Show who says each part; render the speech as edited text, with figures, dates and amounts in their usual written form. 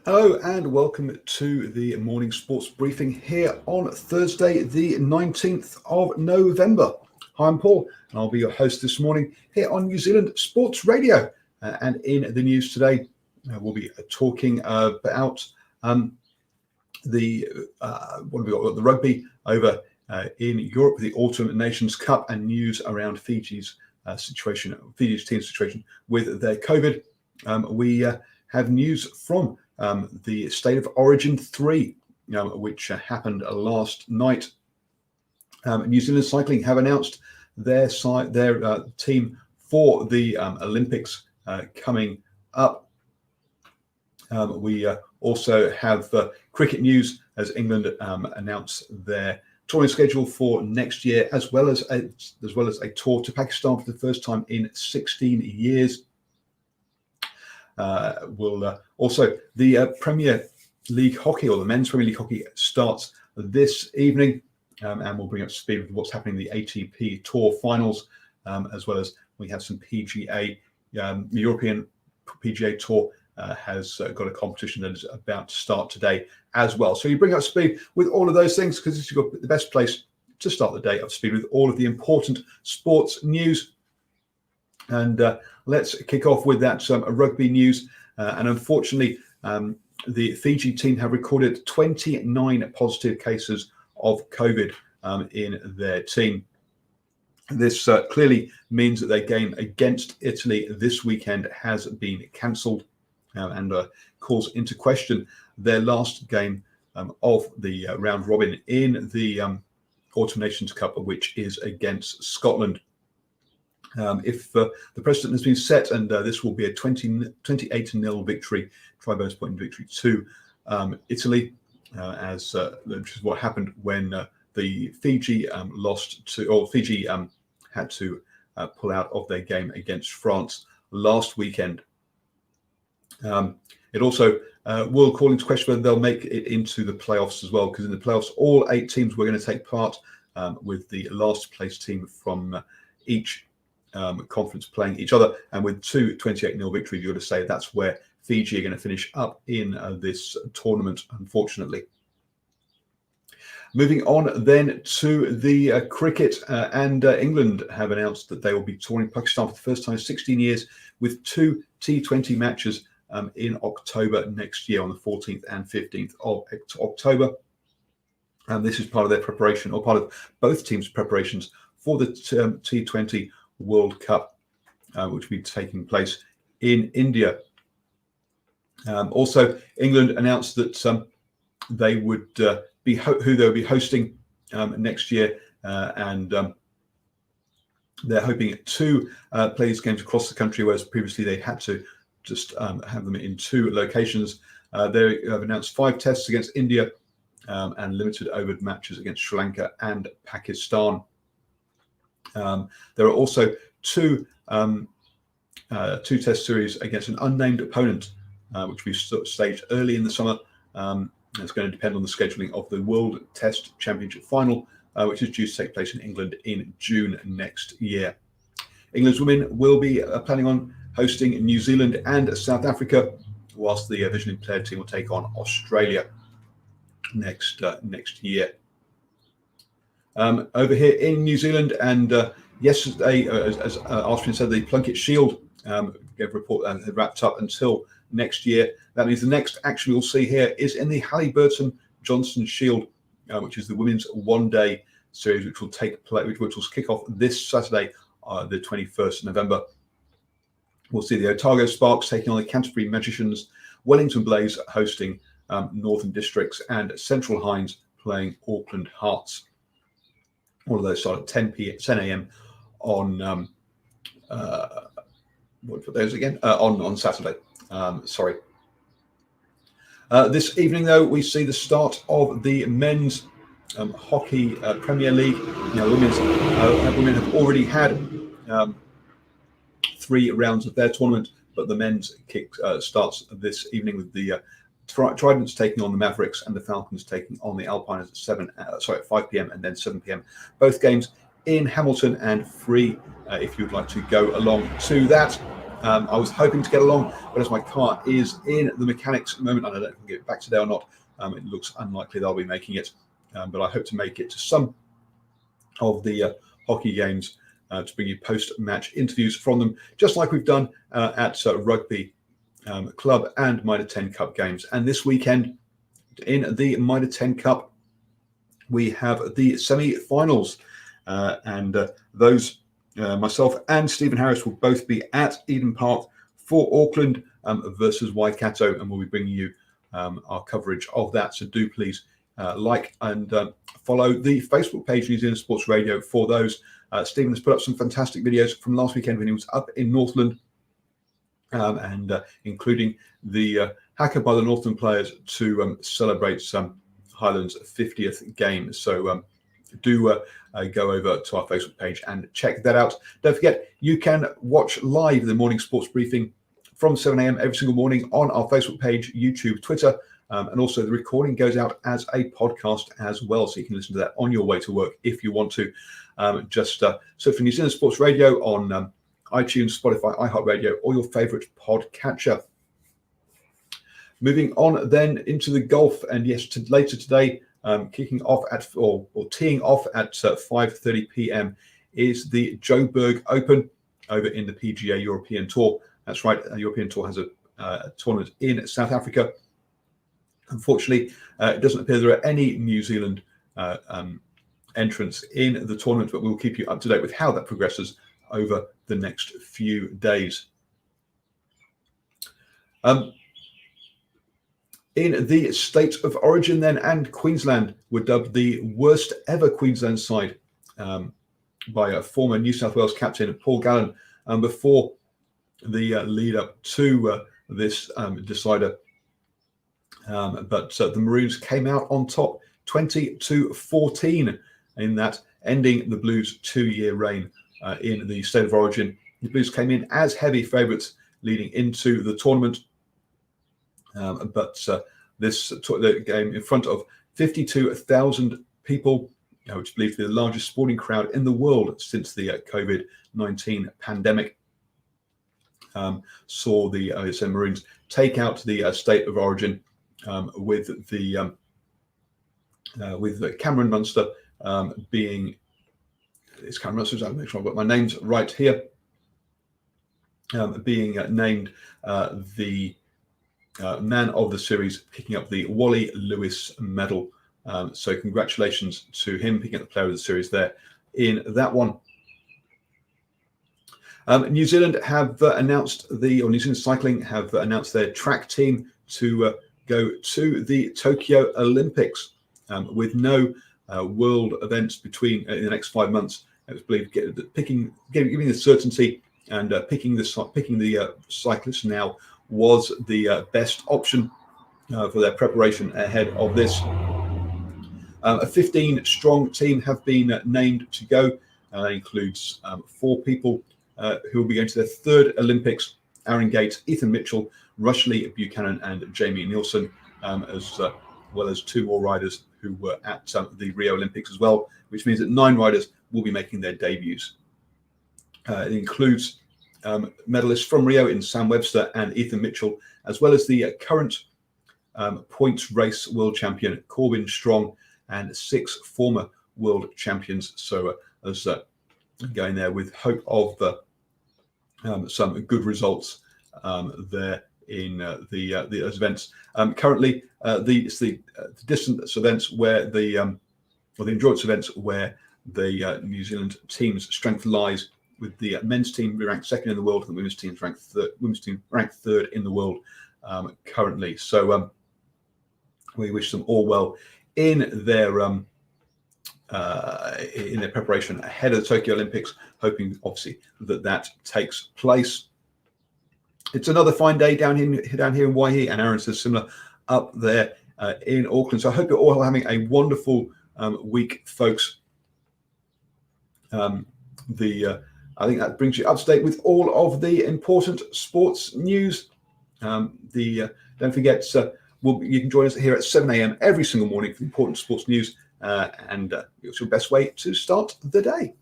Speaker 1: Hello and welcome to the morning sports briefing here on Thursday, the 19th of November. Hi, I'm Paul, and I'll be your host this morning here on New Zealand Sports Radio. And in the news today, we'll be talking about the what have we got? The rugby over in Europe, the Autumn Nations Cup, and news around Fiji's Fiji's team situation with their COVID. We have news from the State of Origin 3, which happened last night. New Zealand Cycling have announced their team for the Olympics coming up. We also have cricket news as England announce their touring schedule for next year, as well as a tour to Pakistan for the first time in 16 years. Also the Premier League hockey, or the men's Premier League hockey, starts this evening, and we'll bring up to speed with what's happening in the ATP Tour finals, as well as we have some PGA, European PGA Tour has got a competition that is about to start today as well. So you bring up to speed with all of those things, because this is the best place to start the day up to speed with all of the important sports news. And let's kick off with that rugby news. And unfortunately, the Fiji team have recorded 29 positive cases of COVID in their team. This clearly means that their game against Italy this weekend has been cancelled, and calls into question their last game of the round robin in the Autumn Nations Cup, which is against Scotland. If the precedent has been set, and this will be a 28-0 victory, try-bonus point victory to Italy, which is what happened when the Fiji Fiji had to pull out of their game against France last weekend. It also will call into question whether they'll make it into the playoffs as well, because in the playoffs, all 8 teams were going to take part, with the last place team from each conference playing each other, and with 2 28-0 victories, you're to say that's where Fiji are going to finish up in this tournament, unfortunately. Moving on then to the cricket, and England have announced that they will be touring Pakistan for the first time in 16 years with 2 T20 matches in October next year, on the 14th and 15th of October. And this is part of their preparation, or part of both teams' preparations for the T20 World Cup, which will be taking place in India. Also, England announced that they would be who they'll be hosting next year, and they're hoping to play these games across the country, whereas previously they had to just have them in 2 locations. They have announced 5 tests against India, and limited over matches against Sri Lanka and Pakistan. There are also 2 test series against an unnamed opponent, which we staged early in the summer. It's going to depend on the scheduling of the World Test Championship final, which is due to take place in England in June next year. England's women will be planning on hosting New Zealand and South Africa, whilst the visually impaired team will take on Australia next year. Over here in New Zealand, and yesterday, as Austrian said, the Plunket Shield gave a report that had wrapped up until next year. That means the next action we'll see here is in the Halliburton Johnson Shield, which is the women's one-day series, which will kick off this Saturday, the 21st of November. We'll see the Otago Sparks taking on the Canterbury Magicians, Wellington Blaze hosting Northern Districts, and Central Hinds playing Auckland Hearts. All of those start at 10 a.m. on what for those again? On Saturday. Sorry. This evening, though, we see the start of the men's hockey Premier League. Women have already had 3 rounds of their tournament, but the men's kick starts this evening with the Tridents taking on the Mavericks and the Falcons taking on the Alpines at 5 p.m. and then 7 p.m. Both games in Hamilton and free if you'd like to go along to that. I was hoping to get along, but as my car is in the mechanics at the moment, and I don't know if I can get it back today or not, it looks unlikely that I'll be making it. But I hope to make it to some of the hockey games to bring you post-match interviews from them, just like we've done at Rugby Club and Mitre 10 Cup games. And this weekend in the Mitre 10 Cup, we have the semi-finals, and those myself and Stephen Harris will both be at Eden Park for Auckland versus Waikato, and we'll be bringing you our coverage of that. So do please like and follow the Facebook page, New Zealand Sports Radio, for those. Stephen has put up some fantastic videos from last weekend when he was up in Northland, and including the haka by the Northland players to celebrate Highland's 50th game. So do go over to our Facebook page and check that out. Don't forget, you can watch live the morning sports briefing from 7 a.m. every single morning on our Facebook page, YouTube, Twitter, and also the recording goes out as a podcast as well, so you can listen to that on your way to work if you want to. Just search for New Zealand Sports Radio on iTunes, Spotify, iHeartRadio, or your favourite podcatcher. Moving on then into the golf, and yes, later today, kicking off at or teeing off at 5:30 p.m. is the Joburg Open over in the PGA European Tour. That's right, the European Tour has a tournament in South Africa. Unfortunately, it doesn't appear there are any New Zealand entrants in the tournament, but we'll keep you up to date with how that progresses over the next few days. In the state of origin then, and Queensland were dubbed the worst ever Queensland side by a former New South Wales captain, Paul Gallen, before the lead up to this decider. But the Maroons came out on top 20-14 in that, ending the Blues' 2-year reign in the state of origin. The Blues came in as heavy favourites leading into the tournament. But the game in front of 52,000 people, which is believed to be the largest sporting crowd in the world since the COVID-19 pandemic, saw the Maroons take out the state of origin with Cameron Munster being. It's Cameron Munster. I'll make sure I've got my names right here. Being named the man of the series, picking up the Wally Lewis medal. So congratulations to him picking up the player of the series there in that one. New Zealand have announced New Zealand Cycling have announced their track team to go to the Tokyo Olympics with no world events between in the next 5 months. It was believed giving the certainty and picking the cyclists now was the best option for their preparation ahead of this. A 15-strong team have been named to go. That includes 4 people who will be going to their 3rd Olympics: Aaron Gates, Ethan Mitchell, Rushley Buchanan, and Jamie Nielsen, as well as 2 more riders who were at the Rio Olympics as well, which means that 9 riders will be making their debuts. It includes medalists from Rio in Sam Webster and Ethan Mitchell, as well as the current points race world champion Corbin Strong and 6 former world champions. So as going there with hope of some good results there in those events. Currently, the distance events where the endurance events where the New Zealand team's strength lies, with the men's team ranked 2nd in the world and the women's team ranked 3rd in the world currently. So we wish them all well in their preparation ahead of the Tokyo Olympics, hoping obviously that takes place. It's another fine day down here in Waihi, and Aaron says similar up there in Auckland. So I hope you're all having a wonderful week, folks. I think that brings you up to date with all of the important sports news. Don't forget, you can join us here at 7 a.m. every single morning for important sports news, and it's your best way to start the day.